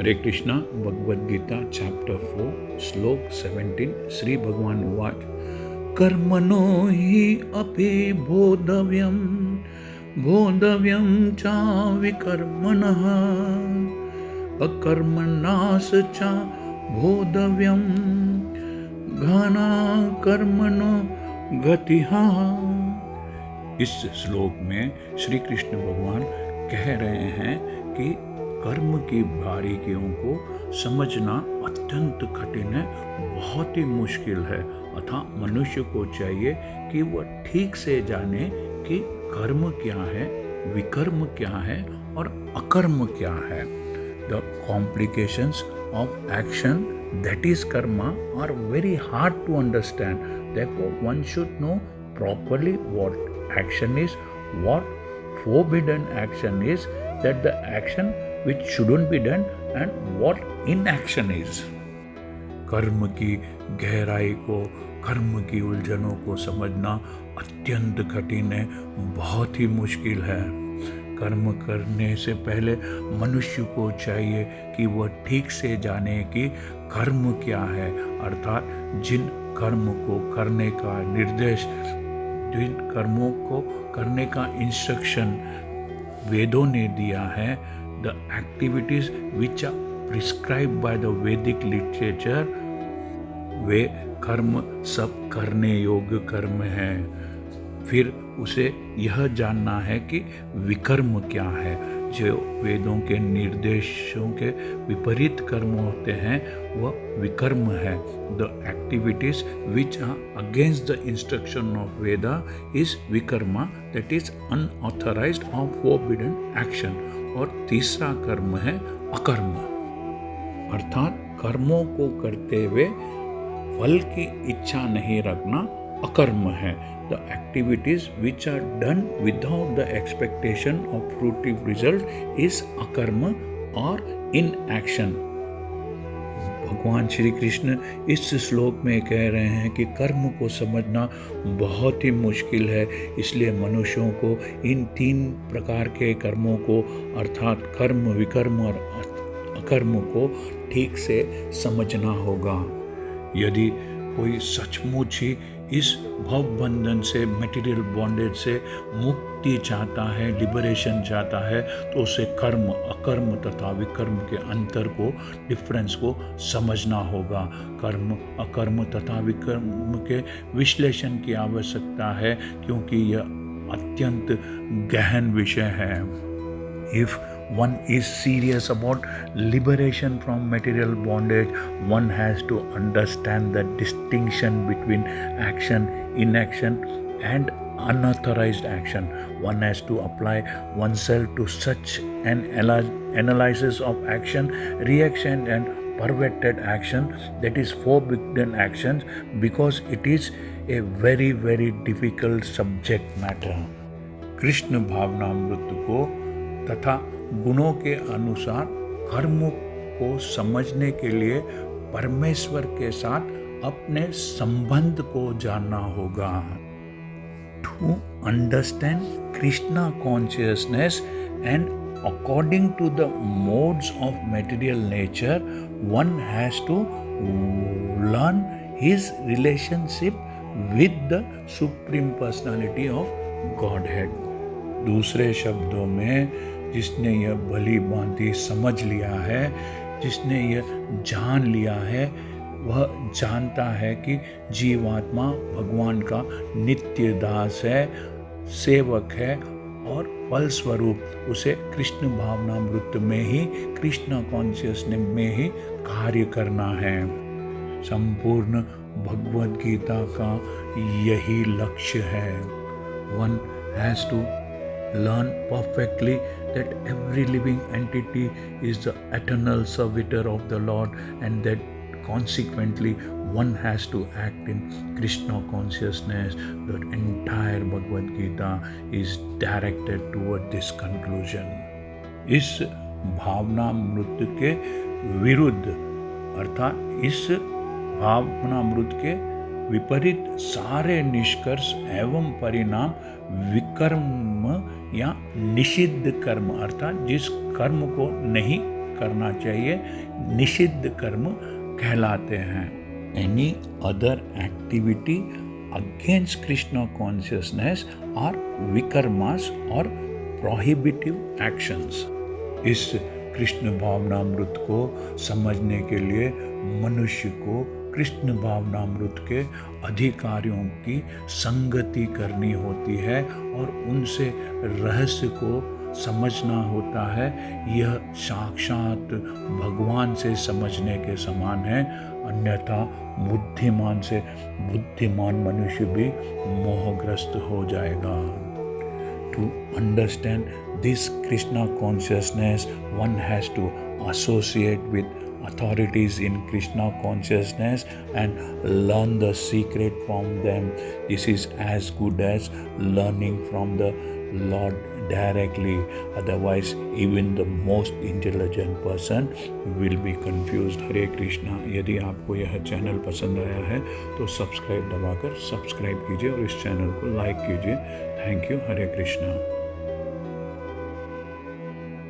हरे Krishna Bhagavad Gita chapter 4 श्लोक 17 श्री भगवान उवाच कर्मणो हि अपि बोधव्यं बोधव्यं च विकर्मणः अकर्मणास च बोधव्यं घना कर्मणो गतिः। इस श्लोक में श्री कृष्ण भगवान कह रहे हैं कि कर्म की बारीकियों को समझना अत्यंत कठिन है, बहुत ही मुश्किल है। अतः मनुष्य को चाहिए कि वह ठीक से जाने कि कर्म क्या है, विकर्म क्या है और अकर्म क्या है। The complications of action, that is karma, are very hard to understand. Therefore, one should know properly what action is, what forbidden action is, that the action which shouldn't be done, and what inaction is. कर्म की गहराई को, कर्म की उलझनों को समझना अत्यंत कठिन है, बहुत ही मुश्किल है। कर्म करने से पहले मनुष्य को चाहिए कि वह ठीक से जाने कि कर्म क्या है, अर्थात जिन कर्म को करने का निर्देश, जिन कर्मों को करने का इंस्ट्रक्शन वेदों ने दिया है, the activities which are prescribed by the Vedic literature, वे कर्म सब करने योग्य कर्म हैं। फिर उसे यह जानना है कि विकर्म क्या है। जो वेदों के निर्देशों के विपरीत कर्म होते हैं वह विकर्म है। The activities which are against the instruction of Veda is vikarma, that is unauthorised और फोरबिडन एक्शन। और तीसरा कर्म है अकर्म, अर्थात कर्मों को करते हुए फल की इच्छा नहीं रखना अकर्म है। The activities which are done without the expectation of fruitive result is akarma or inaction. भगवान श्री कृष्ण इस श्लोक में कह रहे हैं कि कर्म को समझना बहुत ही मुश्किल है, इसलिए मनुष्यों को इन 3 प्रकार के कर्मों को, अर्थात कर्म, विकर्म और अकर्म को ठीक से समझना होगा। यदि कोई सचमुच ही इस भव बंधन से, मटेरियल बॉन्डेज से मुक्ति चाहता है, लिबरेशन चाहता है, तो उसे कर्म, अकर्म तथा विकर्म के अंतर को, डिफरेंस को समझना होगा। कर्म, अकर्म तथा विकर्म के विश्लेषण की आवश्यकता है, क्योंकि यह अत्यंत गहन विषय है। If one is serious about liberation from material bondage, one has to understand the distinction between action, inaction, and unauthorized action. One has to apply oneself to such an analysis of action, reaction, and perverted action, that is forbidden actions, because it is a very, very difficult subject matter. Krishna भावनामृत को तथा गुणों के अनुसार कर्म को समझने के लिए परमेश्वर के साथ अपने संबंध को जानना होगा। To understand Krishna consciousness and according to the modes of material nature, one has to learn his relationship with the Supreme Personality of Godhead. दूसरे शब्दों में, जिसने यह भली भांति समझ लिया है, जिसने यह जान लिया है, वह जानता है कि जीवात्मा भगवान का नित्य दास है, सेवक है, और फलस्वरूप उसे कृष्ण भावनामृत में ही, कृष्ण कॉन्शियसनेस में ही कार्य करना है। संपूर्ण भगवद गीता का यही लक्ष्य है। One has to learn perfectly that every living entity is the eternal servitor of the Lord, and that consequently one has to act in Krishna consciousness. The entire Bhagavad Gita is directed toward this conclusion. इस भावनामृत के विरुद्ध, अर्थात इस भावनामृत के विपरीत सारे निष्कर्ष एवं परिणाम विकर्म या निषिद्ध कर्म, अर्थात जिस कर्म को नहीं करना चाहिए निषिद्ध कर्म कहलाते हैं। Any other activity against Krishna consciousness are vikarmas और प्रोहिबिटिव एक्शंस। इस कृष्ण भावनामृत को समझने के लिए मनुष्य को कृष्ण भावनामृत के अधिकारियों की संगति करनी होती है और उनसे रहस्य को समझना होता है। यह साक्षात भगवान से समझने के समान है, अन्यथा बुद्धिमान से बुद्धिमान मनुष्य भी मोहग्रस्त हो जाएगा। To understand this Krishna consciousness, one has to associate with authorities in Krishna consciousness and learn the secret from them. This is as good as learning from the Lord directly. Otherwise, even the most intelligent person will be confused. हरे कृष्णा। यदि आपको यह channel पसंद आया है तो subscribe दबाकर subscribe कीजिए और इस चैनल को लाइक कीजिए। Thank you. हरे कृष्णा।